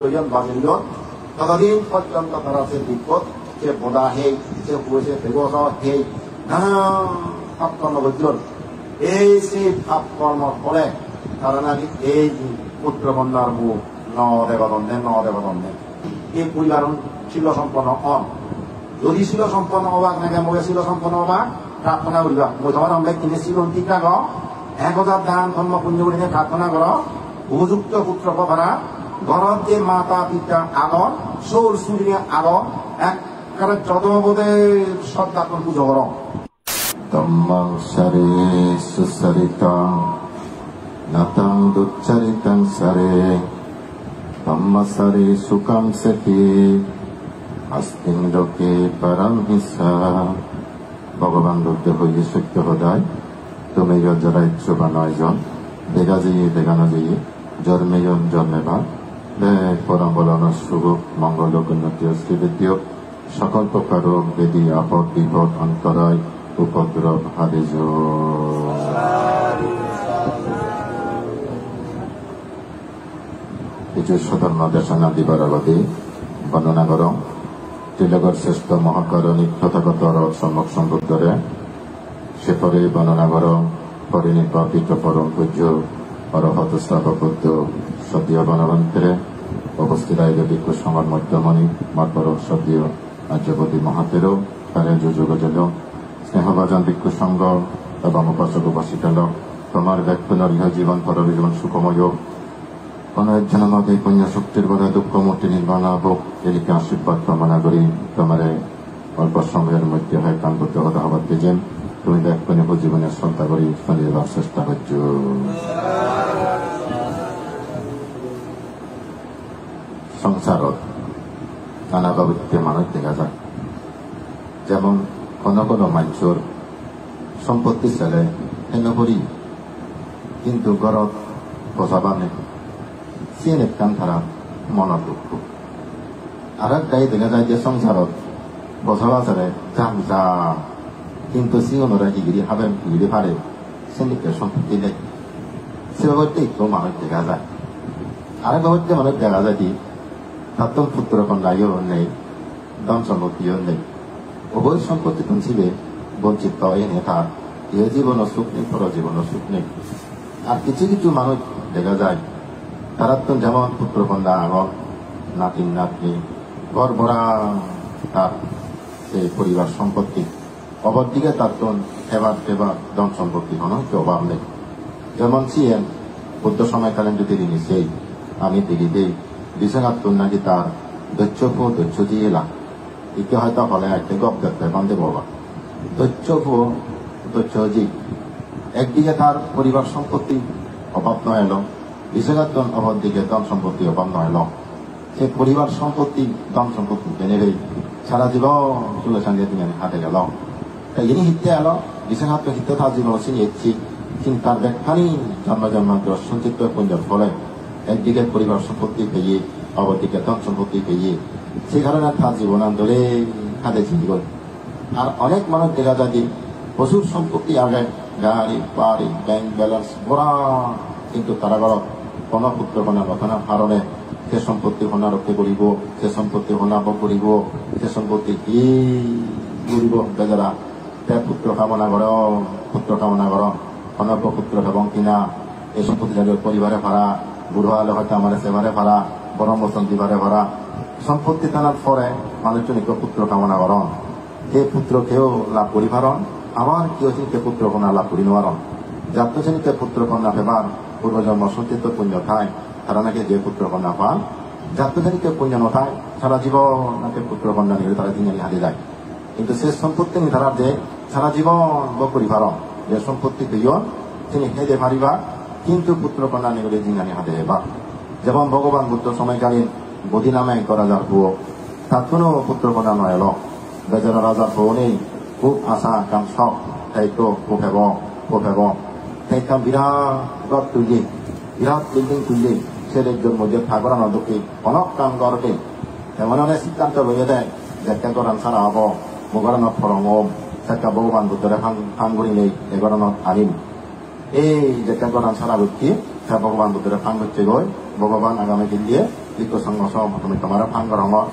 প্রয়োজন বাজিল ততদিন পর্যন্ত তারা সে বিপদ সে বোধা হেই সে পুষে বেগস হেই নানা পাপকর্ম করছিল এই সেই পাপকর্মর ফলে তারা নাকি এই পুত্র কন্যার মুখ নদেবদন্দে এই পরিবার ছিল সম্পন্ন অন যদি ছিল সম্পন্ন অবাক নাকি মোকে ছিল সম্পন্ন অবাক প্রার্থনা করিবা মই তোমার আমরা কিনে ছিল ঠিক না 1000 দান ধর্ম পুণ্য করে প্রার্থনা কর উপযুক্ত পুত্র পারা ঘরত যে মাতা পিতা আদর সৌর সূর্য আদর একবারে যতবোধে শ্রদ্ধাপন পুজো কর তম্মং সারে সুসরিতং নতং দুচ্চরিতং সারে তম্ম সারে সুকং সখী আস্তিং লোকে পরম হিসা ভগবান রুদ্ধ হইয়ে সত্য হদায় তুমি যারা ইচ্ছুবা 9 জন দেখা যাইয়ে দেখানো যাইয়ে জন্মেয়ন জন্মেবা পরম বলন শুভ মঙ্গল উন্নতি শ্রীবৃদ্ধ সকল প্রকার বেদি আপদ বিপদ অন্তরায় উপদ্রব হারিজ কিছু স্বধর্ম দেশনা দিবার আগতে বর্ণনা কর তিলকর শ্রেষ্ঠ মহাকারণিক তথাগত সম্যক সম্বুদ্ধরে সেপরে বর্ণনা কর পরিনির্বাপিত পরম পূজ্য অরহত স্থাপবদ্ধ সদ্য বনবন্তেরে উপস্থিত আয়োগ ভিক্ষু সংঘর মধ্যমণি মাতবর সদ্য আর্যপতি মহাতেরও তারে যোগ জল স্নেহভাজন ভিক্ষু সংঘ এবং উপাসক উপাসিকাল তোমার ব্যক্তির ইহ জীবন পরের জীবন সুখময় কোন একজন আমাকে পুণ্য শক্তির বলে দুঃখ মূর্তি নির্মাণ হোক এদিকে আশীর্বাদ কামনা করি তোমার অল্প সময়ের মধ্যে হয় কাঙ্ক্ষিত কথা হবার পেয়েছেন তুমি ব্যক্তি জীবনের শ্রদ্ধা করি শনিবার চেষ্টা করছ সংসারত নানা বাবুতে মানুষ দেখা যায় যেমন কোন কোন মানুষের সম্পত্তি ছেলে হেন করি কিন্তু ঘরত বসাবা নেই সিন একখান তারা মনের দুঃখ আর এক গায়ে দেখা যায় যে সংসারত বসাবা ছেলে যাম যা কিন্তু সিংহরা হিগিরি হাবেন হিগিরি পারে সেদিকে সম্পত্তি নেই সে ব্যাপারটা একটু মানুষ দেখা যায় আরেক ব্যাপারটা মানুষ দেখা যায় কি তার তো পুত্র কন্যাও নেই ধন সম্পত্তিও নেই উভয় সম্পত্তি ছিবে বঞ্চিত পাওয়াই নেই তার ইহ জীবনও সুখ নেই পর জীবনও সুখ নেই আর কিছু কিছু মানুষ দেখা যায় তারা তো যেমন পুত্র কন্যা আগর নাতিন নাতনি ঘর ভরা তার সেই পরিবার সম্পত্তি অপরদিকে তার তো এবার ধন সম্পত্তি কোনো অভাব নেই যেমন সিএন বুদ্ধ সময়কালীন যদি তিনি সেই আমি দেখি দেই বিশ্বনাথ নাকি তার দৈত্য দিয়ে এলাম একে হয়তো ফলে একটা গপ দেখতে বান্ধে বাবা দৈত্য একদিকে তার পরিবার সম্পত্তি অভাব নয় এলো বিশ্বনাথ অপরদিকে ধন সম্পত্তি অভাব নয় এলো সে পরিবার সম্পত্তি ধন সম্পত্তি জেনে দেই সারা জীবন চুলে সঙ্গে তিনি হাতে গেল ইনি হিতে এলো বিশ্বনাথ হিতে তার জীবন চিনিয়েছি কিন্তু তার ব্যাখ্যানি জন্মান্তর সঞ্চিত পুঞ্জের ফলে একদিকে পরিবার সম্পত্তি পেয়ে অপরদিকে ধন সম্পত্তি পেয়ে সে কারণে তার জীবনান্তরে হাতে চিনি করে আর অনেক মানুষ দেখা যায় যে প্রচুর সম্পত্তি আগে গাড়ি বাড়ি ব্যাংক ব্যালেন্স ভরা কিন্তু তারা ঘর কোন পুত্র কন্যার ঘটনার কারণে সে সম্পত্তি হনা রক্ষে করিব সে সম্পত্তি হনা ভোগ করিব সে সম্পত্তি কি করিব বেজারা পুত্র কামনা কর অনব্য পুত্র এবং কিনা এই সম্পত্তি যাদের পরিবারে ভাড়া বুড়ো হলে হয়তো আমার সেবারে ভাড়া বরম বসন্তি বারে ভাড়া সম্পত্তি টানার পরে মানুষজন পুত্র কামনা কর যে পুত্র কেউ লাভ করি পারন আবার কেউ কে পুত্র কন্যা লাভ করি নেওয়ারন যাত্র শ্রেণীতে পুত্র কন্যা পেবার পূর্বজন্ম সঞ্চিত পুণ্য খায় তারা নাকি যে পুত্র কন্যা পান যাত্র শ্রেণীতে পুণ্য নথায় সারা জীবন নাকি পুত্র কন্যা নিয়ে তারা দিনে হারিয়ে যায় কিন্তু সে সম্পত্তি নিয়ে তারা যে সারা জীবন ভোগ করি পারন যে সম্পত্তি পেয়ন তিনি খেতে পারিবা কিন্তু পুত্র কন্যা নিয়ে জিঙ্গানি হাতে বা যেমন ভগবান বুদ্ধ সময়কালীন বধি নামে এক রাজার পুয় তার কোনো পুত্র কন্যা নয় এলো বেচারা রাজার পুয় নেই খুব আশা আকাঙ্ক্ষা তাই তো কোফেব তাই কাম বিরাট তুলি বিরাট বিল্ডিং তুলি ছেলেদের মধ্যে ঠাকুরা নদকে অনেক কাম করবে এমন অনেক সিদ্ধান্ত লইয়ে দেয় দেখা করান সারা হব মোগরানত ফরম সেটা ভগবান বুদ্ধরে ফাঙ্গুরি নেই এগরানত আনিম এই দেখা করান সারা ব্যক্তি ভগবান বুদ্ধরে ফাঙ্গুচ্ছে গই ভগবান আগামী দিন দিয়ে 이거 상고서 마토메 까마라 판거랑어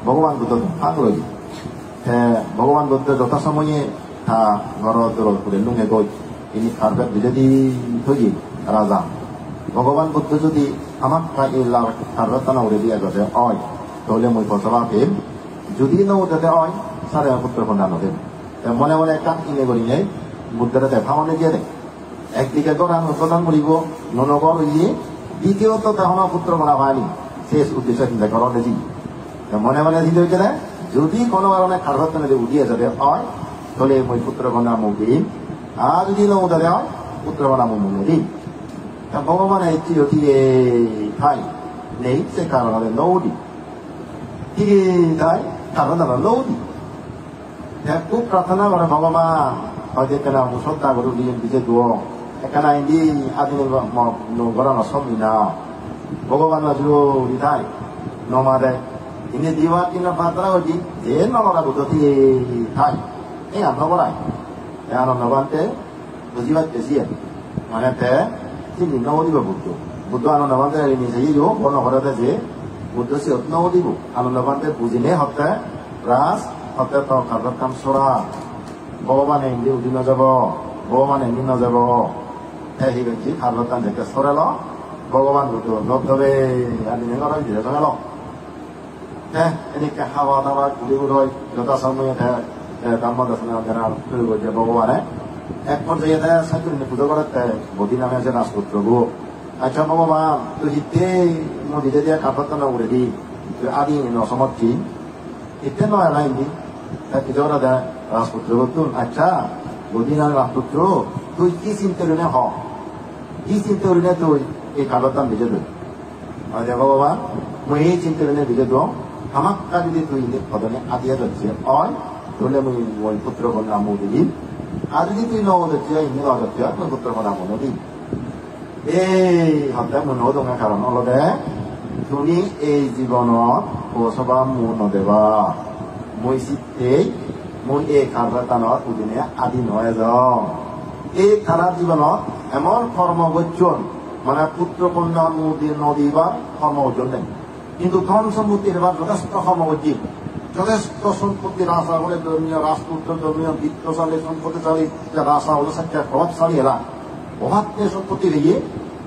ভগবান বুদ্ধ 판거지 ভগবান বুদ্ধ যথা সময়ে 다 নরদর রেলুঙে গই ইনি কারবে বিজেদি হই রাজা ভগবান বুদ্ধ যদি আমাক কাইলা কারবাতানা উড়ে দিয়া গছে অয় তাহলে মই পছবা পেম যদি ন উঠতে অয় সারে পুত্র কন্যা নদে মনে মনে কাক কিনে করি নেই বুদ্ধের দেখামনে দিয়ে দেয় একদিকে গড়ান প্রদান করিব ননগর ইয়ে দ্বিতীয়ত তখন পুত্র কন্যা হয়নি শেষ উদ্দেশ্য চিন্তা করলে জি মনে মনে দিতে হয়েছে না যদি কোনো কারণে কারবাতানা উঠিয়ে যাবে হয় তাহলে মই পুত্র কন্যা মুখ দিন আর যদি ন উঠতে হয় পুত্র কন্যা মুখ দিন ভগবানের চিরটিরে ঠাই নেই সে কারণে নৌদি টিরে ঠাই কারণ নৌদি খুব প্রার্থনা করে ভগবান হয়তো কেন শ্রদ্ধা করে দিয়ে দিতে দো এখানে ইন্দি আদি গড়ানো সবই না ভগবান জুড়ি ঠাই নমারে ইনি দিবা কিনা প্রার্থনা করছি যে নমরা বুদ্ধি ঠাই এই আনন্দ করাই এই আনন্দবানতে বুঝিবার বেশি মানে তিনি নবদিব বুদ্ধ বুদ্ধ আনন্দবান্তে নিজে ইও বর্ণ ঘরতে যে বুদ্ধ সে নবদিব আনন্দবান্তে বুঝিনে হতে রাস হতে তো কার্যর কাম সরা ভগবানে এমনি উঠি নযাব ভগবানে এমনি নযাব সেই ব্যক্তি কার্যর কাম যেতে সরেল ভগবান বুদ্ধ নবে আনি নেগর দিলে জনাল এনেকে হাওয়া দাওয়া ঘুরি ঘুরই যথা সময়ে ধর্ম দর্শনা যারা শুরু করছে ভগবানে এক পর্যায়ে সাইকেল পুজো করতে বদি নামে আছে রাজপুত্র গো আচ্ছা ভগবান তুই জিতে নদীতে দিয়া কাপড় উড়ে দি তুই আদি নসমর্থি এতে নয় লাইনি তাই পুজো করা দেয় রাজপুত্র তুন আচ্ছা বদি নামে রাজপুত্র তুই কি চিন্তা করি হ কি চিন্তা করি না তুই এই কাপড় ভিজে দই আচ্ছা ভগবান মই এই চিন্তা করি ভিজে দো আমাক যদি তুই পদনে আদিয়া যাচ্ছে অয় তাহলে মই পুত্র কন্যা মুখ দিবি আর যদি তুই নদে ইনি নদে তুই পুত্র কন্যা মনে দিবি এই হতে মনে দঙা কারণ অলদে তুমি এই জীবনত পৌঁছবা মোৰ নদেবা মই চিত্তেই মই এই কাৰ্যতানৰ উদিনে আদি নহয় যাওঁ এই খানা জীবনত এমন কর্মবর্জন মানে পুত্র কন্যা নদী বা কর্ম অর্জন নেই কিন্তু ধন সম্পত্তির এবার যথেষ্ট কর্মবর্জিত যথেষ্ট সম্পত্তি রাজা হলে ধর্মীয় রাজপুত্র ধর্মীয় বিত্তশালী সম্পত্তিশালী রাজা হলে একটা প্রভাবশালী এলা প্রভাব সম্পত্তি দিয়ে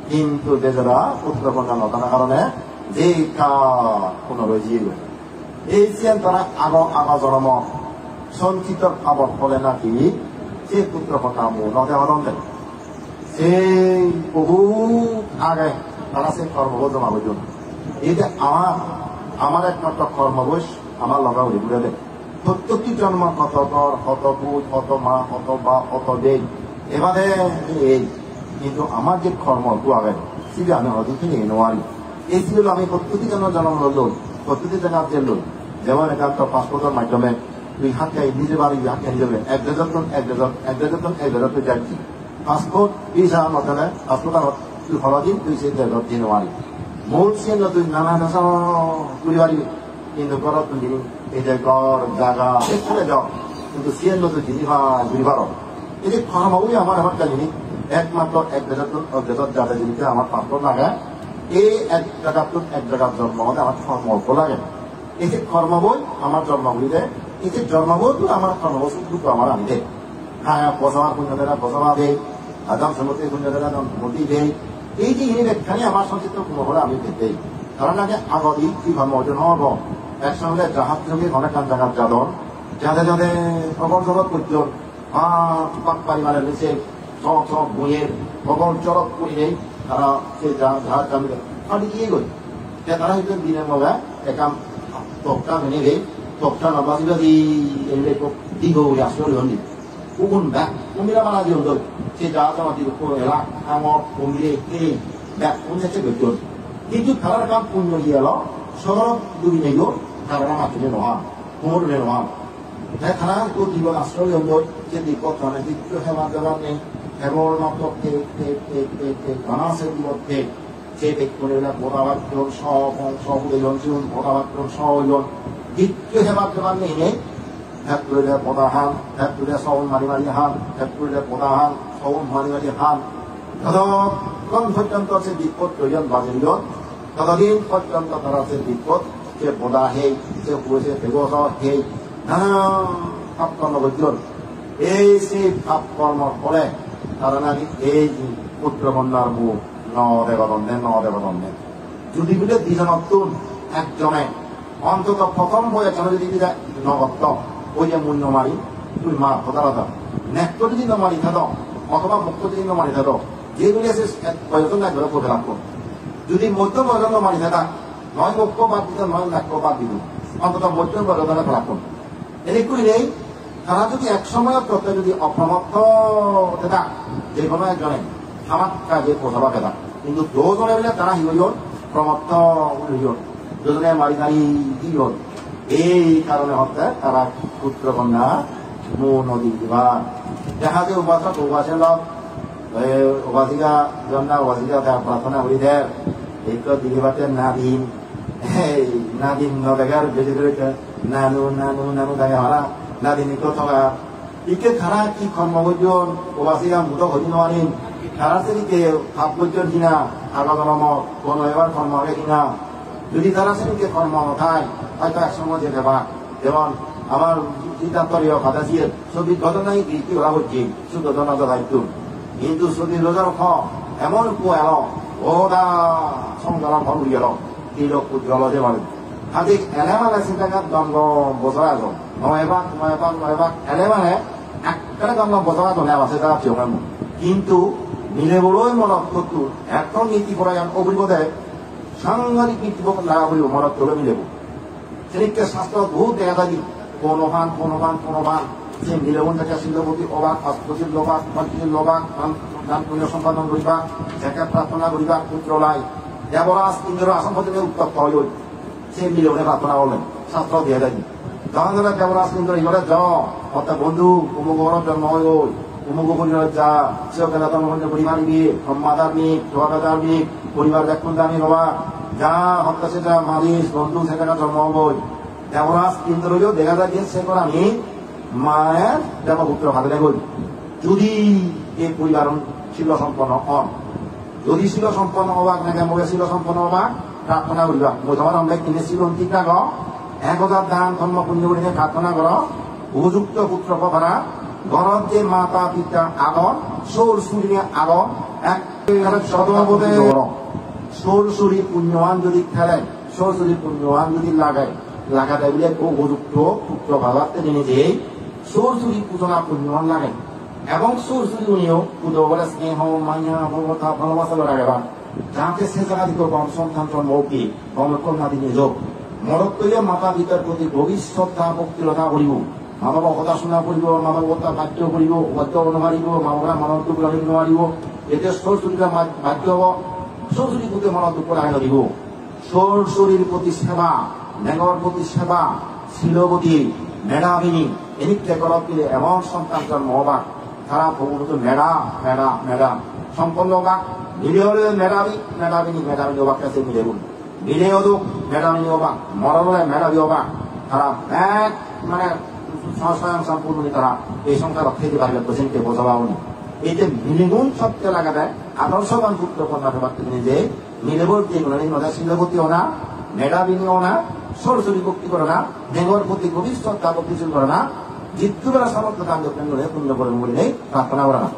কিন্তু যারা পুত্র কন্যা নতার কারণে যে পুনরজিয়ে গেল এই চেন তারা আগা জন্ম সঞ্চিত ভাবত ফলে নাকি সে পুত্র কন্যা নদে হরণ দেয় সেই বহু আগে তারা সে কর্মবোধ জমা বুঝুন এই যে আমার একমাত্র কর্মবোধ আমার লগা উড়ে ঘুরে দেয় প্রত্যেকটি জন্ম কত কর কত বুধ কত মা কত বা কত দেয় এবারে এই কিন্তু আমার যে কর্মটু আগে সেটা আমি হয়তো থেকে নোয়ারি এই ছিল আমি প্রত্যেকটি জন্ম লই প্রত্যেকটি জায়গা যে লই যেমন একান্ত পাসপোর্টের মাধ্যমে তুই হাতে নিজে বাড়ি হাতে যাবে এক দেড় যাচ্ছি পাসপোর্ট ভিসা নথলে পাসপোর্ট তুই হলদিন তুই সে দেড় দিন নোয়ারি মূল সে তুই নানা ভাষা ঘুরি পারি কিন্তু ঘরত তুই এই যে ঘর জায়গা এখানে যাও কিন্তু সে তুই জিনিস ঘুরি পার এই যে কর্মগুলি আমার জানি একমাত্র এক দেশত যাতে জিনিসে আমার পাসপোর্ট লাগে এই এক জায়গার জন্ম হলে আমার কর্মজ্ঞ লাগে এই যে কর্মবোধ আমার জন্মগুলি দেয় এই যে জন্মবোধ আমার কর্মবোধ দুটো আমার আমি দেয় হ্যাঁ বসবার পুণ্যদেরা বসবা দেয় আদাম সম্পত্তি পুণ্যদেরা সম্পত্তি দেয় এই যে ইনিখানে আমার সঞ্চিত কোনো হলে আমি দেই কারণ আগে আগদি কি ধর্ম অর্জন হব একসঙ্গে জাহাজ জমি অনেক জায়গার যাদন যাদের যাদের খবর জগৎ করছেন পরিবারের নিচে সব বইয়ের খবর চরক করি নেই তারা সেই জাহাজ জামি ফাটি গিয়ে গই তারা হয়তো দিনের মগা একাম তকটা ভেঙে গেই তকটা নবাজি বাজি এগুলো দীর্ঘ আসলে হন্দি কুকুন ব্যাগ কুমিরা মারা দিয়ে হল সে জাহাজ আমার দিকে এলাক আমার কুমিরে কে ব্যাগ পৌঁছেছে বেতন কিন্তু খেলার কাম পূর্ণ গিয়ে এলো সদর দুই নেই কারণ মাতুলে নহান কুমোরে নহান খেলা তো জীবন আশ্রয় হল যে বিপদ মানে দিত্য সেবা দেওয়ার নেই কেবল মাত্র ঘনাসের মধ্যে যে ব্যক্তিরা ভোটাবাক্যন সহুদজন ছিল ভোটাবাক্যন সহজন দিত্য সেবা দেওয়ার নেই হেতুরে পদাহান হেতুরে সৌন মারি হান হেতুরে পদাহান সৌন মারি হান যতক্ষণ পর্যন্ত সে বিপদ প্রয়োজন বাজিল ততদিন পর্যন্ত তারা সে বিপদ সে বোদা হেই সে পুরুষে বেগস হেই নানা পাপ কর্ম করছিল এই সেই পাপ কর্মর ফলে তারা নাকি এই পুত্র কন্যার মুখ নদেবদন নেন যদি বলে দুজনতুন একজনে অন্তত প্রথম বয়সনে যদি নগত্য ওই যে মূল্য মারি তুই মা প্রতারতা নেক্সট যদি নমারি থাক অথবা মুক্ত যদি নমারি থাক যেগুলি আছে বয়সন একবারে পড়ে রাখবো যদি মধ্য বয়সন নমারি থাকা নয় মুখ্য বাদ দিত নয় নাক্য বাদ দিত অন্তত মধ্য বয়সনে রাখবো এদিক নেই তারা যদি এক সময় প্রত্যেক যদি অপ্রমত্ত থাকা যে কোনো একজনে আমার কাজে পৌঁছাবা পেতা কিন্তু দুজনে মিলে তারা হিল প্রমত্ত হইল দুজনে মারি মারি হিল এই কারণে হচ্ছে তারা পুত্র কন্যা মু নদী দিবা দেখা যে উপাসক উপাসের লোক উপাসিকা জন্না উপাসিকা প্রার্থনা করি দেয় এই তো দিদিবাতে নাদিন নাদিন নদেগার বেশি করে নানু নানু নানু দাগে হারা নাদিনী তো থকা ইকে খারা কি কর্মবজন উপাসিকা মুত হরি নোৱাৰিম খারা শ্রেণীকে ভাববজন কিনা আগত নামত কোন এবার কর্ম হবে কিনা যদি তারা শ্রেণীকে কর্ম নথায় হয়তো একসময় যেতে পার যেমন আমার সিদ্ধান্তরীয় কথা দিয়ে ছবি ঘটনাই কি ওরা হচ্ছে শুধু ঘটনাটা দায়িত্ব কিন্তু ছবি রোজার খ এমন কুয়াল ওরা সংসার ফল গেল এই লোক জল যে বলে আজ এনে মানে চিন্তাকার দ্বন্দ্ব বছর আছো নয় এবার এনে মানে একটা দ্বন্দ্ব বছর আছো নেওয়া আছে তারা চেয়ে কিন্তু মিলে বড়ই মনত করতো এখন নীতি পরায়ণ অভিজ্ঞতা সাংঘাতিক নীতি লাগা বলিব মনত করে মিলেব সেদিকে শাস্ত্র বহুত দেখা থাকি কোন ভান যে মিলেবন থেকে শিল্পপতি অবাক অস্পতির লোবাক মন্ত্রীর লোবাক দান পুণ্য সম্পাদন করিবা যাকে প্রার্থনা করিবা পুত্র লাই দেবরাজ ইন্দ্র আসম্পতি উত্তপ্ত হইল সে মিলেবনে প্রার্থনা করলেন শাস্ত্র দিয়ে থাকি যখন ধরে দেবরাজ ইন্দ্র ইহলে য অর্থাৎ বন্ধু অমুক জন্ম হয়ে অমুক পরিবার যা সেও কেনা জন্মগ্রহণ পরিবার নিয়ে সম্মাদার্মিক জবাদার্মিক পরিবার ব্যাকুল দামি হবা যা হত্যা সেটা মালিশ বন্ধু সেটা জন্ম হবই দেবরাজ ইন্দ্রও দেখা যায় যে সে করে আমি মায়ের দেবপুত্র ভাগে গই যদি এই পরিবার শিল সম্পন্ন হন যদি শিল সম্পন্ন হবাক নাকি মোকে শিল সম্পন্ন হবাক প্রার্থনা করিবা মই তোমার আমরা কিনেছিল ঠিক না গ 1000 দান ধর্ম পুণ্য করে প্রার্থনা কর উপযুক্ত পুত্র পারা ঘরত যে মাতা পিতা আগত সৌর সূর্য আগত এক সদমবোধে সৌর সূর্য পুণ্যবান যদি খেলে সৌর সূর্য পুণ্যবান যদি লাগাতে বলে উপযুক্ত পুত্র ভাবাতে জেনে যে সৌর সূর্য পূজনা পুণ্যবান লাগে এবং সৌর সূর্য উনিও পুজো বলে স্নেহ মায়া ভগবতা ভালোবাসা লাগাবা যাতে সে জায়গা দিকে কম সন্তান জন্মকে কন্যা দিনে যোগ মরত তৈরি মাতা পিতার প্রতি গভীর শ্রদ্ধা ভক্তিলতা করিব মা বাবা কথা শুনা কৰিব মা বাবা বাধ্য কৰিব বাধ্য নোৱাৰিব মা বাবা মনত দুখ লাগিব নোৱাৰিব এতিয়া সৰস্বতীৰ বাধ্য হ'ব সৰস্বতী গোটেই মনত দুখ লাগাই নদিব সৰস্বতীৰ প্ৰতি সেৱা নেগৰ প্ৰতি সেৱা শিলবতী মেধাবিনী এনেকে কৰক দিলে এমন সন্তান জন্ম হবা তারা ভগবত মেধা সম্পন্ন হবা মিলে হলে মেধাবিনী হবার কাছে মিলে বল মিলে হদুক মেধাবিনী হবা মরলে মেধাবী হবা তারা এক মানে স্বয়ং সম্পূর্ণ তারা এই সংসার খেতে পারবে পেশেন্টকে বোঝাবা উনি এই যে মিলিগুণ সবচেয়ে লাগা দেয় আদর্শবান পুত্র কন্যা পারতে যে মিলেবর যেগুলো নদা শিলবতীও না মেধাবিনীও না সরস্বতী ভক্তি করে না দেবর প্রতি গভীর শ্রদ্ধা ভক্তিশীল করে না জিত্যুবেলা সমর্থ কাণ্ড কেন্দ্রে পুণ্য করে বলে নেই প্রার্থনা করে না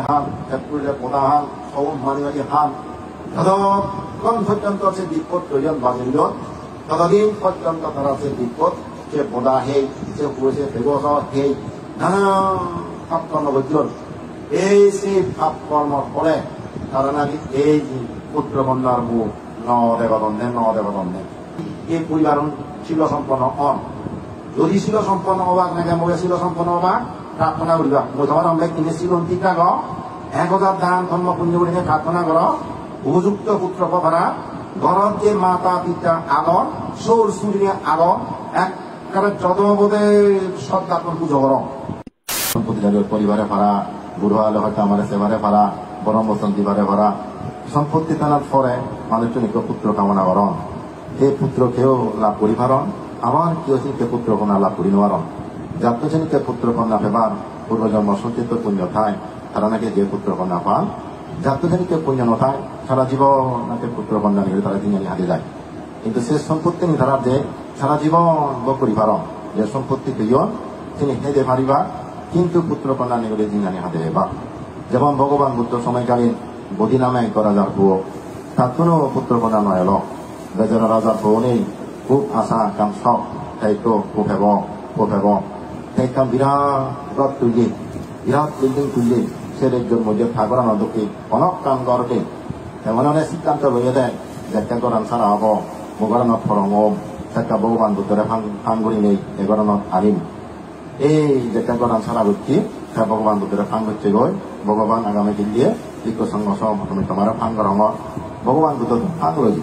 হান ফেব্রুয়ারি প্রধান সৌম মানিবাড়ি হান যতক্ষণ পর্যন্ত সে বিপদ প্রয়োজন বাজিল ততদিন পর্যন্ত তারা সে বিপদ সে বোদা হেই সে পুরুষে বেগস হেই নানা পাপ কর্ম করছিল এই সেই পাপ কর্মর ফলে তারা নাকি এই পুত্র কন্যার মুখ নদেবদন নেন এই পরিবার শিল সম্পন্ন হন যদি শিল সম্পন্ন হবাক নাকি মোকে শিল সম্পন্ন হবাক প্রার্থনা করিবা মই তোমার আমরা কিনেছিল ঠিক না গ 1000 দান ধর্ম পুণ্য করে প্রার্থনা কর উপযুক্ত পুত্র পারা ঘরত যে মাতা পিতা আগত সৌর সূর্য আগত এক যতবোধে শ্রদ্ধাত্মক পুজো কর পরিবারে ভাড়া বুড়ো হলে হয়তো আমার সেবারে ভাড়া বরম বসন্তি বারে ভাড়া সম্পত্তি টানার পরে মানুষজনকে পুত্র কামনা কর এই পুত্রকেও লাভ করি পারন আবার কেউ চিনকে পুত্র কন্যা লাভ করি নেওয়ারন যাত্র শ্রেণীকে পুত্র কন্যা পেবার পূর্বজন্ম সঞ্চিত পুণ্য থায় তারা নাকি যে পুত্র কন্যা পান যাত্র শ্রেণীকে পুণ্য নথায় সারা জীবন নাকি পুত্র কন্যা নিয়ে তারা দিনে হাতে যায় কিন্তু সে সম্পত্তি নি তারা যে সারা জীবন ভোগ করি পারন যে সম্পত্তি পেয়ন তিনি হেদে পারিবা কিন্তু পুত্র কন্যা নিয়ে দিনে হাতে বা যেমন ভগবান বুদ্ধ সময়কালীন বদি নামে এক রাজার পুয় তার কোনো পুত্র কন্যা নয় এলো বেজারা রাজার পুয় নেই খুব আশা আকাঙ্ক্ষা তাই তো খুব এবং তাই কাম বিরাট তুলি বিরাট বিল্ডিং তুললি সে একজন মধ্যে ঠাকুরা নদী অনেক কাম করতে এমন অনেক সিদ্ধান্ত লইয়ে দেয় যে একটা গরান ছাড়া হব মোগরানত ফরম একটা ভগবান বুদ্ধরে ফাঙ্গুরি নেই এগরানত আনিম এই যেটা গরান ছাড়া বুঝছি তা ভগবান বুদ্ধরে ফাং হচ্ছে গই ভগবান আগামী দিন দিয়ে বিজ্ঞ সঙ্গ সহ তুমি তোমার ফাং করম ভগবান বুদ্ধ ফাং রয়েছে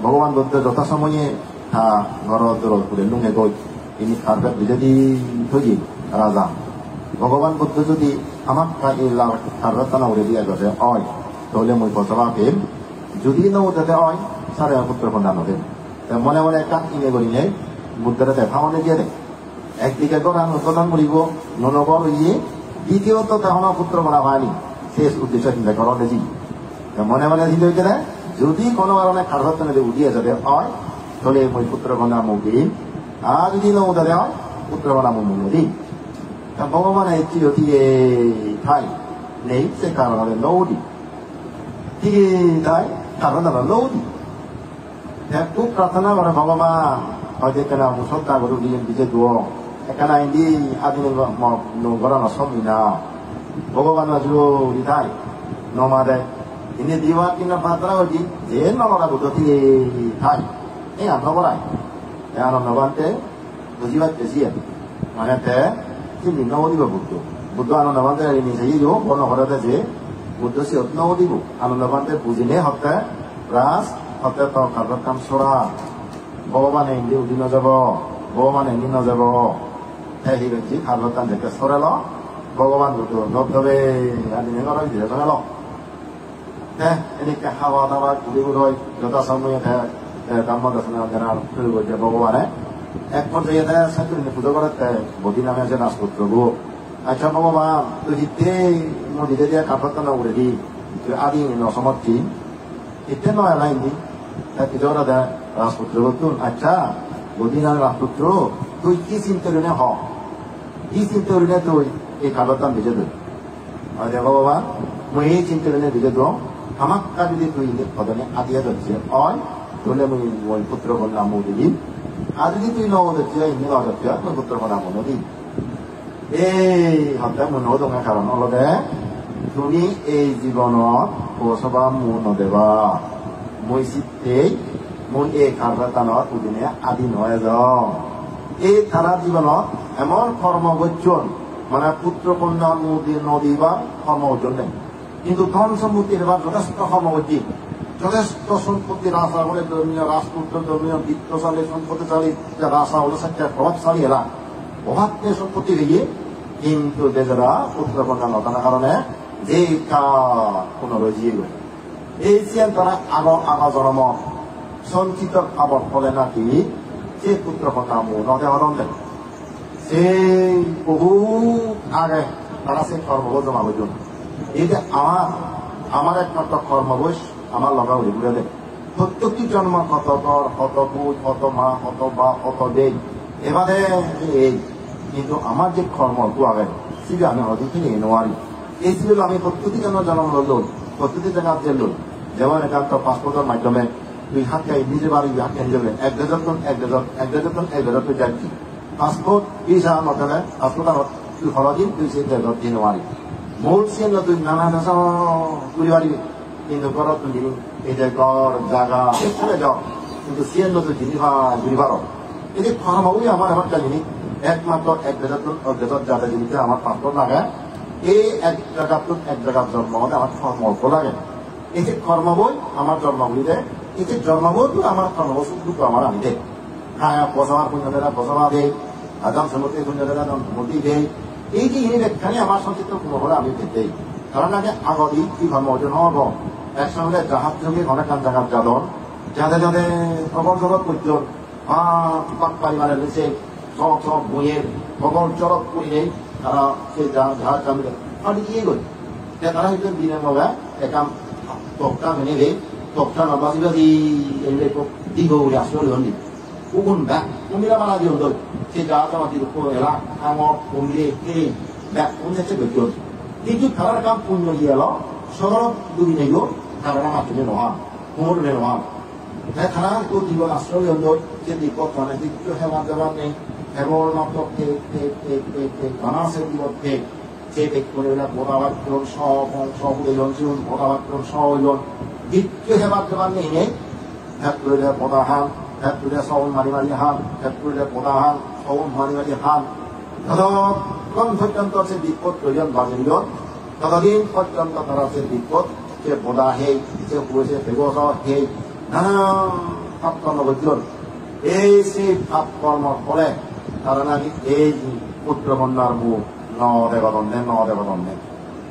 ভগবান বুদ্ধ যথাসময়ে তা ঘর দূর করে লুঙে গই তিনি কার্পেট যদি থই রাজা ভগবান বুদ্ধ যদি আমাক কার্পেট টানা উড়ে দিয়ে গেছে অয় তাহলে মই পচলা পেম যদি নৌতে অয় সারে পুত্র কন্যা নদে মনে মনে একটা কিনে করিলে বুদ্ধরে দেখাওয়ানে দিয়ে দেয় একদিকে গরান উৎপাদন করিব ননগর ইয়ে দ্বিতীয়ত তখন পুত্র কন্যা হয়নি শেষ উদ্দেশ্য চিন্তা করা দেখি মনে মনে চিন্তা হইতে না যদি কোনো কারণে কার্পেট টানা উঠিয়ে যাবে হয় তাহলে মই পুত্র কন্যা মুখ দিই আর যদি নৌতে হয় পুত্র কন্যা মুখ দিই ভগবান একটি অতিয়ে ঠাই নেই সে কারণে নৌদি ঠিক তাই কারণ নৌদি খুব প্রার্থনা করে ভগবান হয়তো এখানে শ্রদ্ধা করে দিয়ে দিতে দো এখানে আইনি আদিন গড়ানো সম্ভব না ভগবান ঠাই নমাদে ইনি দিবা কিনা প্রার্থনা করছি যে নমরা বুদ্ধ থেকে ঠাই এই আনন্দ আনন্দবানতে বুঝিবার বেশি মানে তিনি নবদিব বুদ্ধ আনন্দবানতে নিজে বর্ণ ঘরতে যে বুদ্ধ সে নবদিব আনন্দবানতে বুঝিলে হতে রাস হতে তো কাগজ কাম সরা ভগবান এমনি উঠি নযাব ভগবান এমনি নযাব সেই ব্যক্তি কাগজ কাম যেতে সরেল ভগবান বুদ্ধ নবে আদিনে নরয় ধীরে জনাল এনেকে খাওয়া দাওয়া ঘুরি ঘুরই যথাসময়ে ধর্ম দর্শন যে ভগবানে এক পর্যায়ে সাঁতুরি পুজো করাতে বদি নামে আছে রাজপুত্র গো আচ্ছা ভগবান তুই হিতে নদীতে দিয়ে কাপড় না উড়ে দি তুই আদি নসমর্থী হিতে নয় লাইনি পুজো করা দেয় রাজপুত্র তুন আচ্ছা বদি নামে রাজপুত্র তুই কি চিন্তা করি হ কি চিন্তা করি তুই এই কাপড়টা ভিজে দে ভগবান মই এই চিন্তা করি ভিজে দো আমাক যদি তুই পদনে আদিয়া যাচ্ছে অয় তাহলে মই পুত্র কন্যা মুখ দিবি আর যদি তুই নদী এমনি নদী তুই পুত্র কন্যা মন দিবি এই হত্যা মন দঙা কারণ হলদে তুমি এই জীবনত পৌঁছবা মোৰ নদেবা মই চিত্তেই মোৰ এই কাৰ্যতানত উদিনে আদি নহয় যাওঁ এই তারা জীবনত এমন কর্ম বর্জন মানে পুত্র কন্যা নদী বা কর্ম অর্জন নেই কিন্তু ধন সম্পত্তির এবার যথেষ্ট কর্মবর্তী যথেষ্ট সম্পত্তি রাজা বলে ধর্মীয় রাজপুত্র ধর্মীয় বিত্তশালী সম্পত্তিশালী রাজা হলো একটা প্রভাবশালী এলা অভাবকে সম্পত্তি দিয়ে কিন্তু বেজারা পুত্র কন্যা নতানোর কারণে যে পুনরজিয়ে গেল এই চেন তারা আগা জন্ম সঞ্চিত খাবার ফলে নাকি যে পুত্র কন্যা নদে হরণ দেয় সেই বহু আগে তারা সেই কর্মবোধ জমা হইল এই যে আমার একমাত্র কর্মবোধ আমার লগা উড়ে ঘুরে দেয় প্রত্যেকটি জন্ম কত কর কত বুধ কত মা কত বা কত দেয় এবারে এই কিন্তু আমার যে কর্ম আগে সেটা আমি হয়তো কিনে নোয়ারি এই ছিল আমি প্রত্যেকটি জন্ম লই প্রত্যেকটি জায়গা যে লই যেমন একান্ত পাসপোর্টের মাধ্যমে তুই হাত খাই নিজে বাড়ি হাত খেয়ে যাবে এক ডজন তুই যাচ্ছি পাসপোর্ট ভিসা নথলে পাসপোর্ট তুই হলদিন তুই সেই ডেজত দিয়ে নোয়ারি মূল চিহ্ন তুই নানা দেশ ঘুরি পারিবি কিন্তু ঘৰত তুলি এই যে ঘর জায়গা চলে যাও কিন্তু চিহ্ন তুই জিনিস ঘুরি পার এই যে কর্মই আমার এবার জানি একমাত্র এক ডেজত যাতে জিনিসে আমার পাসপোর্ট লাগে এই এক জায়গার জন্ম হলে আমার কর্মল্প লাগে এই যে কর্মবই আমার জন্মগুলি দেয় এই যে জন্মবই আমার কর্মবস্তুটুকু আমার আমি দেয় হ্যাঁ বসবার পুণ্যদেরা বসবা দেয় আদাম সমুদ্রে পুণ্যদেরা মূর্তি দেয় এই যে ইনি ব্যাখ্যানে আমার সংক্ষিপ্ত কোনো হলে আমি দেই কারণ আগে আগদি কি কর্ম অর্জন হব একসঙ্গে জাহাজ যোগে অনেক জায়গার যাদন যাতে যাতে খবর জগৎ করছেন পরিবারের নিচে সব সব বইয়ের খবর জগৎ করিলেই তারা সে যার কামে আর ইয়ে করি তারা হয়তো দিনের মগা একাম তকটা মেনে গে তকটা নবাজি বাজি এলে দীর্ঘ করে আসলে হলি উগুন ব্যাগ কুমিরা মারা দিয়ে হল সে যা তোমার দিকে এলা আমার কুমিরে কে ব্যাগ কুমিরেছে বেতন কিন্তু তারার কাম পুণ্য গিয়ে এলো সদর দুই নেই তারা মাতুলে নহান কুমোরে নহান তাই তারা তো জীবন আশ্রয় হল যে বিপদ মানে দিকে হেমা দেওয়ার নেই কেবল মাত্র গানাসের বিপক্ষে যে ব্যক্তি বড়াবাক্রম সহজন বড়াবাক্রম সহজন দ্বিতীয় হেবার দেবার নেই ধ্যাত করে পদাহান ধ্যাত করে সবল মারি মারি হান ধ্যাত করে পদাহান সবল মারি মারি হান ততক্ষণ পর্যন্ত সে বিপদ প্রয়োজন বাজেরিয়ন ততদিন পর্যন্ত তারা সে বিপদ সে বদা হেই সে পুরুষে বেগস হেই নানা পাপকর্ম বৈদ্যন এই সেই পাপকর্মর ফলে তারা নাকি এই পুত্র কন্যার মুখ নদেবদন্ডে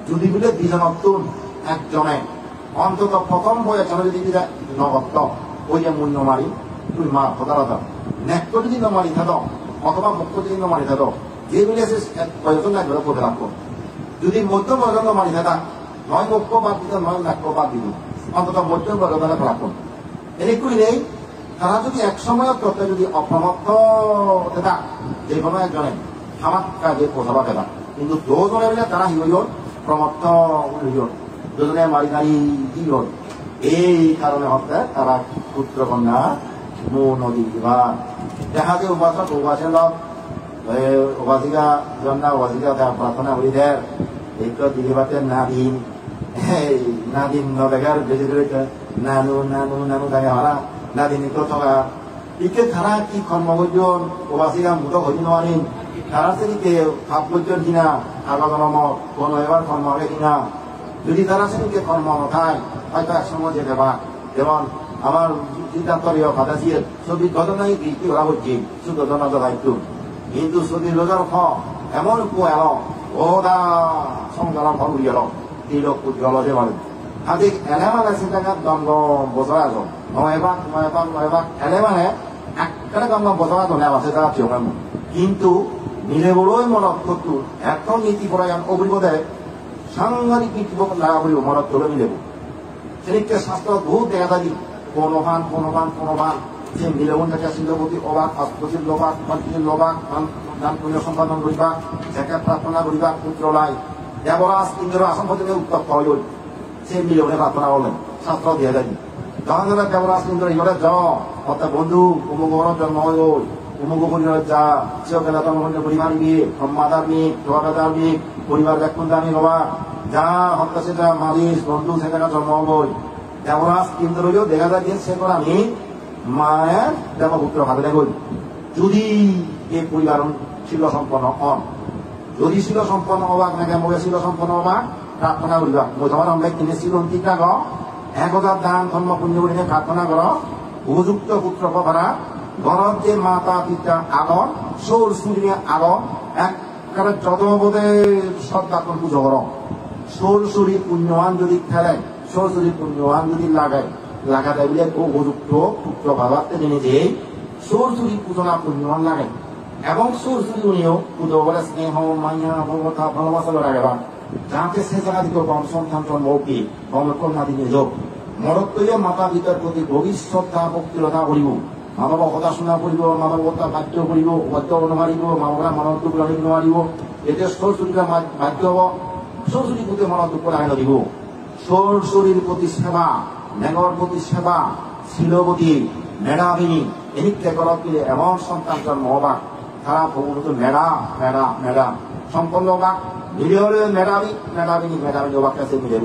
যদি বলে দুজনতুন একজনে অন্তত প্রথম বয়সে যদি নগত্য ওই যে মূল্য মারি তুই মা প্রতারতা নেক্ট যদি নমারি থাক অথবা মুক্ত যদি নমারি থাক যেগুলি বয়স লাগবে পথে রাখবো যদি মধ্য বয়স নমারি থাকা নয় মুখ্য বাদ দিত নয় নাক্য বাদ দিল অন্তত মধ্য বয়স রাখুন এনেকুই নেই তারা যদি এক সময় তথ্য যদি অপ্রমত্ত থাকা যে কোনো একজনে আমার কাজে পৌঁছাবা পেলা কিন্তু দুজনে মিলে তারা হিরোইন প্রমত্ত হিরোইন দুজনে মারি নারী হিরোইন এই কারণে হচ্ছে তারা পুত্র কন্যা মো নদী বা দেখা যায় উপাসক উপাসেন উপাসিকা জন্না উপাসিকা প্রার্থনা করি দেয় এই তো দিদি বাতে নাদিন নাদিন নদেগার বেশি করে নানু নানু নানু গায়ে হারা নাদিনী তো থকা ইকে তারা কি কর্মবর্জন উপাসিকা মুদ হইতে নোৱাৰিম তারা শ্রেণীকে ভাব পর্যন্ত কিনা আগাগরম কোনো এবার কর্ম হবে কিনা যদি তারা শ্রেণীকে কর্ম নথায় হয়তো এক সময় যেতে পার যেমন আমার সিদ্ধান্তরীয় কথা ছিল ছবি ঘটনায় বৃষ্টি করা হচ্ছে শুধু ঘটনা দায়িত্ব কিন্তু ছবি রোজার খ এমন কো এল ওদা সংসার ফল উড়িয়ে এল এই লোক উজ্জ্বল যে বলে আজ এলে মানে চিন্তাঘাত দ্বন্দ্ব বছর আজ নয়বাক নয়বাক নয়বাক এলে মানে একটা দ্বন্দ্ব বছর আজ আছে তারা চিরকাল কিন্তু মিলে বড়ই মনত করতো এত নীতি পরায়ণ অভিজ্ঞতায় সাংঘাতিক নীতি লাগা বলিব মনত তোলে মিলেব সেদিকে শাস্ত্র বহুত দেখা থাকি কোনবান যে মিলবন থেকে শিলপতি অবাক অস্পতির লোবাক মন্ত্রীর লোবাক দান পুণ্য সম্পাদন করিবা যাকে প্রার্থনা করিবা পুত্র লাই দেবরাজ ইন্দ্র আসন থেকে উত্তপ্ত হইল সে মিলবনে প্রার্থনা করলেন শাস্ত্র দিয়ে থাকি যখন যখন দেবরাজ ইন্দ্র ইহরে য অর্থাৎ বন্ধু অমুক জন্ম হয়ে অমুক পরিবারের যা সেও কেনা জন্মগ্রহণ পরিবার নিয়ে সম্মাদার নিয়ে জোয়াদার নিয়ে পরিবার ব্যাকুণ দামি হবা যা হত্যা সেটা মালিশ বন্ধু সেখানে জন্ম হবই দেবরাজ ইন্দ্রও দেখা যায় যে সে করে আমি মায়ের দেবপুত্র হাতে দেখুন যদি এই পরিবার শিল সম্পন্ন হন যদি শিল সম্পন্ন হবাক নাকি মোকে শিল সম্পন্ন হবাক প্রার্থনা করিবা মই তোমার আমরা কিনে শিল অন্তিকা গ 1000 দান ধর্ম পুণ্য করে প্রার্থনা কর উপযুক্ত পুত্র পারা ঘরত যে মাতা পিতা আদর সৌর সূর্য আদর একবারে যতবোধে শ্রদ্ধাপন পুজো কর সৌর সূর্য পুণ্যবান যদি খেলে সৌর সূর্য পুণ্যবান যদি লাগাতে বলে উপযুক্ত পুত্র ভাবাতে জেনে যে সৌর সূর্য পূজনা পুণ্যবান লাগে এবং সৌর সূর্য উনিও পুজো বলে স্নেহ মাইয়া ভগবতা ভালোবাসা লাগাবা যাতে সে জায়গা দিকে কম সন্তান জন্মকে কম কন্যা দিনে যোগ মরত তৈরি মাতা পিতার প্রতি গভীর শ্রদ্ধা ভক্তিলতা করিব মা বাবা কথা শুনা কৰিব মা বাবা বাধ্য কৰিব বাধ্য নোৱাৰিব মা বাবা মনত দুখ লাগিব নোৱাৰিব এতিয়া সৰস্বতীৰ বাধ্য হব সৰস্বতী প্ৰতি মনত দুখ লাগাই নদিব সৰস্বতীৰ প্ৰতি সেৱা মেঘৰ প্ৰতি সেৱা শিলবতী মেধাবিনী এনেকে ঘৰত দিলে এমন সন্তান জন্ম হবা তারা ভগবত মেধা মেধা মেধা সম্পন্ন হবা মিলে হলে মেধাবিনী হবার কাছে মিলে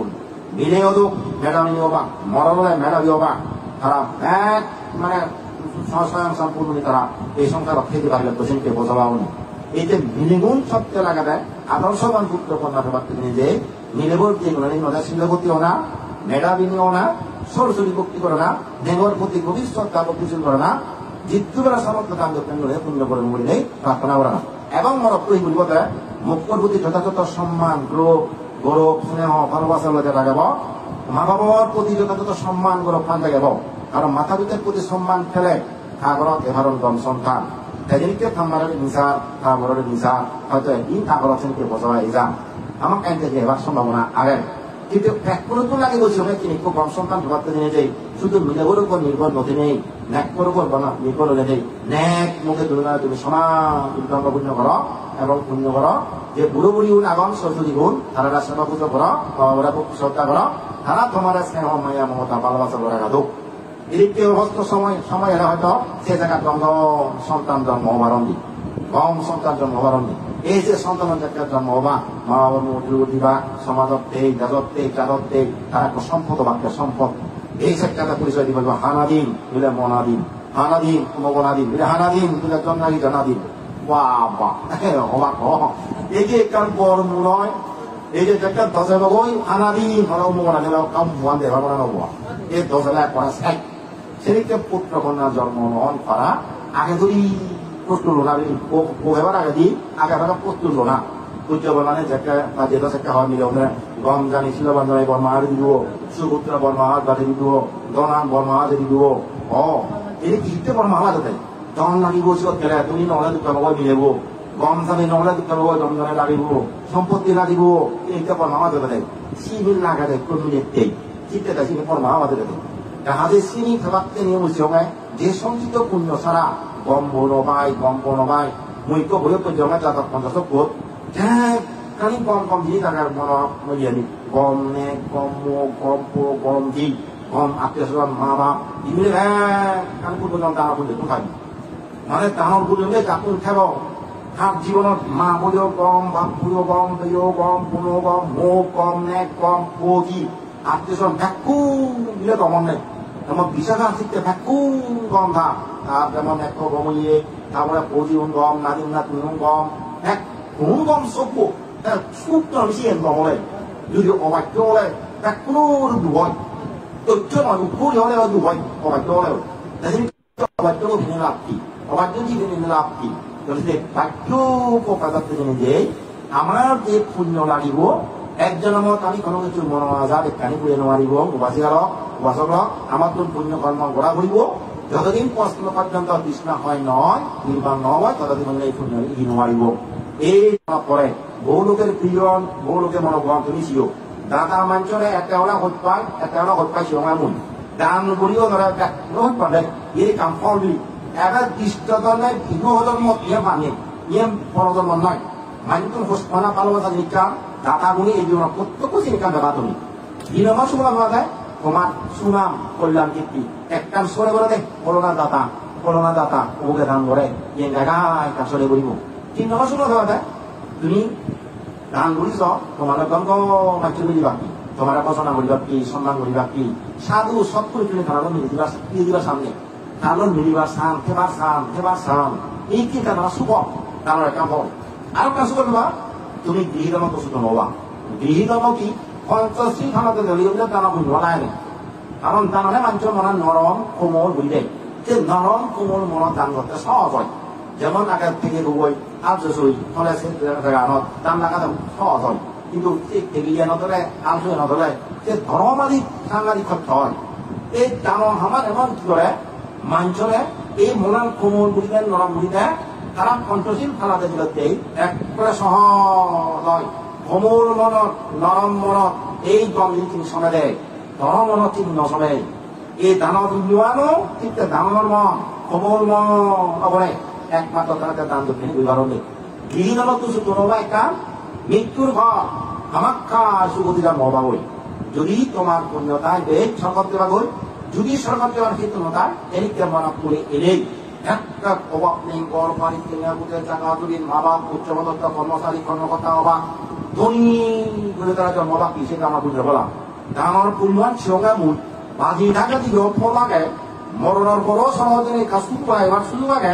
মিলে হলেও মেধাবিনী হবা মরলে মেধাবী হবা তারা এক মানে সংস্কার সম্পূর্ণ তারা এই সংসার খেতে পারলে প্রসেনকে বোঝাবাও এই যে মিলিগুণ সত্যি লাগা দেয় আদর্শবান পুত্র কন্যা ভাবতে যে মিলেবর যে নদা শিলবতীও না মেধাবিনীও না সরস্বতী ভক্তি করে না দেবর প্রতি গভীর শ্রদ্ধা ভক্তিশীল করে না জিত্যুবেলা সমর্থ কাণ্ড কেন্দ্রে পুণ্য করে বলে নেই প্রার্থনা করে না এবং মরক্কই বলব মুক্তর প্রতি যথাযথ সম্মান গ্রোভ গৌরব স্নেহ ভালোবাসা লাগাব মা বাবার প্রতি যথাযথ সম্মান গৌরব ফান লাগাব কারণ মাতা পিতার প্রতি সম্মান ফেলে সাগরত এভারণ দম সন্তান তাদেরকে থামারের নিশা থামারের নিশা হয়তো একদিন সাগরত থেকে বসবাই যান আমার কাইন থেকে এবার সম্ভাবনা আগে কিন্তু একগুলো তো লাগে বলছি তিনি খুব কম সন্তান ঢোকাতে জেনে যাই শুধু মিলেগুলোর উপর নির্ভর নথি নেই ন্যাকের উপর নির্ভর হলে নেই ন্যাক মুখে তুমি সমান দুর্গাঙ্গ পুণ্য করো এবং পুণ্য করো যে বুড়ো বুড়ি গুণ আগম সরস্বতী গুণ তারা সেবা পুজো করো ওরা শ্রদ্ধা করো তারা তোমার স্নেহ মায়া মমতা ভালোবাসা করে গাধুক এদিকে অবস্থ সময় এরা হয়তো সে জায়গা দ্বন্দ্ব সন্তান জন্ম অভারণ দিই কম সন্তান জন্ম অভারণ দিই এই যে সন্তানের একটা জন্ম হবা মা বাবার মূর্তি দিবা সমাজত্বে যাদত্বে চাদত্বে তারা একটা সম্পদ বাক্যের সম্পদ এই একটা পরিচয় দিব হানাদিন বুঝলে মনাদিন হানাদিন মগনাদিন বুঝলে হানাদিন বুঝলে জন্নাদি জনাদিন বাবা অবাক এই যে একটা বড় নয় এই যে একটা দশে বই হানাদিন হলো মগনাদিন কাম ভুয়ান দেবা বলা নব এই দশলা করা সাইড সেদিকে পুত্র কন্যা জন্ম গ্রহণ করা আগে ধরি প্রস্তুত না এবার আগে দিই আগে ভাবে প্রস্তুত না সূর্য বলানে যেটা সেটা হয় মিলে ওখানে গম জানিছিল বান্ধব বর্মা হাতে দিব সুপুত্র বর্মা হাত বাদে দিব দনান বর্মা হাতে দিব এই কিতে বর্মা হাত দেয় জন লাগিব গেলে তুমি নহলে দুঃখ পাব মিলেব গম জানি নহলে দুঃখ পাব জমজনে লাগিব সম্পত্তি লাগিব এইটা বর্মা হাতে দেয় সিবিল না গাদে কোন মিনিটেই চিত্তে দেয় সিবি বর্মা হাতে দেয় হাতে সিনি থাকতে নিয়ে মুসিয়ে যে সঞ্চিত পুণ্য ছাড়া গম বনবাই মৈক্য বইয়ে তো জমা যাতা 50 কোট কানি গম দিয়ে টাকার মনে ইয়ে গম নে গম গম দি গম আত্মীয় স্বজন মা বাপ এগুলি কানি পর্যন্ত দানা পর্যন্ত খাবি মানে দানৰ পর্যন্ত যাপন খাব হাত জীবনত মা বলিও গম বাপ বলিও গম বলিও গম পুনো গম মুখ গম নে গম পগি আত্মীয় স্বজন ভ্যাকু দিলে গমন নেই আমার বিশাখা শিখতে ভ্যাকু গম থাক তার যেমন এক গম ইয়ে তারপরে পজি গম নাদিম না তুন গম এক গম সভ্য তার সুপ্ত মিশিয়ে গমলে যদি অবাক্য হলে তার কোনো দুবয় তথ্য নয় উপরি হলে দুবয় অবাক্য হলে অবাক্য ভেঙে লাভ কি অবাক্য কি ভেঙে লাভ কি বাক্য প্রকাশাতে জেনে যে আমার যে পুণ্য লাগিব একজনের মত আমি কোনো কিছু মন আজাদ কানি পুড়ে নোৱাৰিব উপাসী উপাসক আমার তো পুণ্য কর্ম গড়া ঘুরিব যতদিন প্রশ্ন পর্যন্ত তৃষ্ণা হয় নয় নির্বাণ নয় ততদিন এই পুণ্য ই নোৱাৰিব এই পরে বহু লোকের প্রিয়ন বহু লোকের মনোগ্রহণ তুমি ছিল দাদা মাঞ্চলে একটা হত পাই সিংহামুন দান বুড়িও ধরা হত পাবে এই কাম ফলবি একটা দৃষ্টদলে ভিন্ন হজন্ম ইয়ে মানে ইয়ে পরজন্ম নয় মানুষ হোসপানা ভালোবাসা নিকাম দাতা গুণী এই জীবন প্রত্যক্ষ চিনিকাম দেখা তুমি দিনমা সুনাম হওয়া যায় তোমার সুনাম কল্যাণ কীর্তি একটা সরে বলে দেখ করোনা দাতা ওকে দান করে ইয়ে জায়গায় কাছরে বলিব দিনমা সুনাম হওয়া যায় তুমি দান করিছ তোমার গঙ্গ মাতৃ বুঝিবা কি তোমার বচনা করিবা কি সম্মান করিবা কি সাধু সত্তর তুমি ধারণ মিলিবা সামনে ধারণ মিলিবা সাম থেবার সাম এই কি তারা শুভ তার একটা হয় আর কাজ করবা তুমি গৃহীতম প্রস্তুত হবা গৃহীতম কি পঞ্চশ্রী খানাতে জ্বলিয়ে দিলে দানা বুঝব নাই কারণ দানে মানুষের মনে নরম কোমল বুঝি দেয় যে নরম কোমল মনত দান করতে সহজ হয় যেমন আগে থেকে গই আলসুই ফলে গানত দান লাগাতে সহজ হয় কিন্তু টেগিয়ে নধরে আলসুয়ে নধরে সে ধর্মাধিক সাংঘাতিক খরচ হয় এই দানর আমার এমন কি করে মানুষরে এই মনার কোমল বুঝি দেন নরম বুঝি দেয় তারা কণ্ঠশীল খানাতে দিলতেই একবারে সহজ হয় কোমল মনত নরম মনত এই গম যদি তিনি শোনা দেয় নরম মনত তিনি নচলে এই দানত নোয়ানো ঠিক দানৰ মন কোমল মন নবনে একমাত্র তারা দান দক্ষিণ বিবরণে গৃহীত কোনোবা একটা মৃত্যুর ঘর কামাখ্যা সুগতিরা মবা বই যদি তোমার পুণ্যতায় বেশ সরকার দেবা গই যদি সরকার দেওয়ার ক্ষেত্রতায় এদিকে মনে করে এলেই একটা অভাব নেই গড় বাড়ি কেনাগুতের টাকা যদি মা বাপ উচ্চপদস্থ কর্মচারী কর্মকর্তা অভাব ধনী বলে তারা জন্মবাক কি সেটা আমার বুঝতে বলা ডাঙর পুণ্যান সিংহা মূল বাজি ঢাকা দিকে ফল লাগে মরণের বড় সমাজে কাজ শুরু এবার শুরু লাগে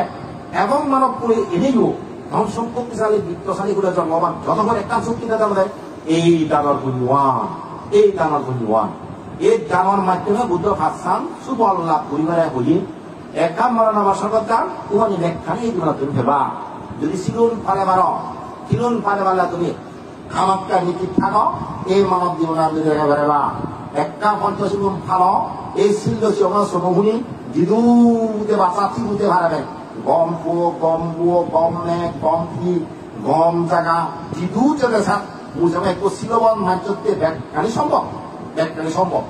এবং মানব করে এনেও ধন সম্পত্তিশালী বিত্তশালী করে জন্মবান যতক্ষণ একটা শক্তি দেখা দেয় এই দানার পুণ্যবান এই দানার মাধ্যমে বুদ্ধ ভাবসান সুবল লাভ পরিবারে হলি একা মরণ আমার সরকার তোমার লেখানি এই জীবন তুমি ভেবা যদি সিলুন পালে মারা তুমি খামাক্কা নীতি থাকো এই মানব জীবনের যদি একেবারে বা একটা পঞ্চশীগুণ ভালো এই ছিল আমার সমভূমি জিদুতে বাঁচাচ্ছি বুঝতে পারবেন গম পুয়ো গম বুয়ো গম নে গম কি গম জাগা জিদু যেতে সাত বুঝাবে একটু শিলবন মাঞ্চতে ব্যাগকানি সম্ভব ব্যাগকানি সম্ভব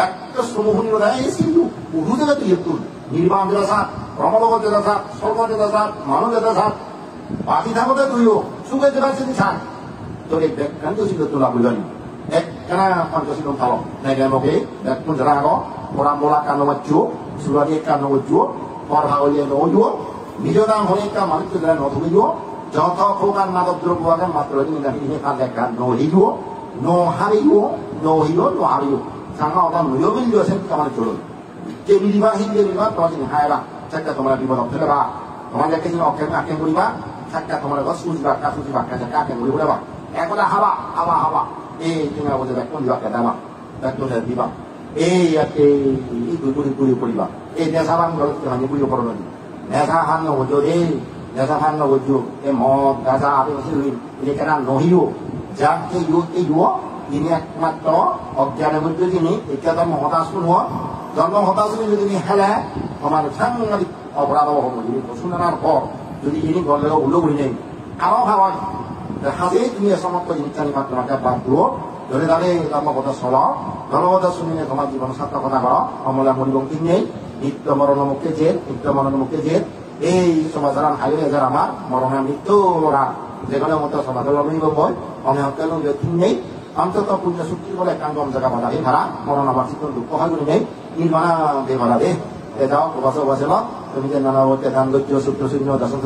একটা সমভূমি এই সিন্ধু উহু জায়গা তুই একটু নির্বাণ যেটা সাত রমলগ যেটা সাত স্বর্গ যেটা সাত মানব যেটা সাত বাকি থাকতে তুইও সুখে যেটা সেটি ছাড় তোর এই ব্যাগকানি তো ছিল তোলা বুঝানি একখানা পঞ্চশীল তালক নেগে ব্যাগটুন যারা আগ orang bola kan nomor jo, sudah dia kan nomor jo, orang hawanya nomor jo, Mijoram mereka malu tu dalam nomor jo, jauh bukan nadab dulu bukan materi ini kan dekat no hero, no hari jo, no hero, no hari jo, sangat orang no hero jo sen kamar turun. Jadi di bawah ini terus ini hayra, cakap teman di bawah tu lah, teman cakap ini okey akan beriba, cakap teman lepas sudah cakap akan beriba, dah hawa, tinggal boleh berpun juga kata mak, betul dah beriba. Ibu puriba. Desa bang kalau kita hanya puyo koron. Desa han no wujud mod desa apa sih ini kan no hiu. Jak hiu ini ekmato objek wujud ini kita menghotas pun ho. Jangan menghotas ini hela. Kemarin sangat operasi apa ini sunnah kor. Jadi ini kalau ulu ini. Kalau hawa hasil ini sama kau ini cari macam macam bantu. Jadi tadi kamu kota Solo, kalau kota Sungai kamu di mana satu kota kau, kamu lah mau dibongkar ni, itu marono mukejet, semasaran ayo ya jarama, marono itu orang, jadi kalau motor sama kalau ini boy, kamu kalau dia tinggi, kamu tetap punya suki boleh kandung jaga pada ini, karena marono masih tu kau hari ini mana dia mana deh, tahu bahasa lah, kemudian mana waktu tanggal 7 dasar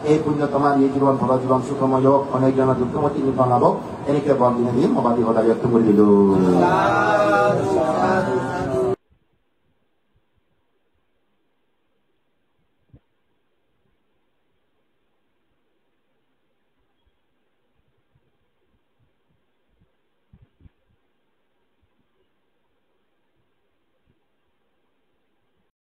এই পুণ্য তোমার এই জীবন ভালো জীবন সুখময় হোক অনেক জন দুঃখমতি নির্মাণ হব এনেকে বল দিনে দিন অবাধি হঠাৎ ব্যক্ত করে দিল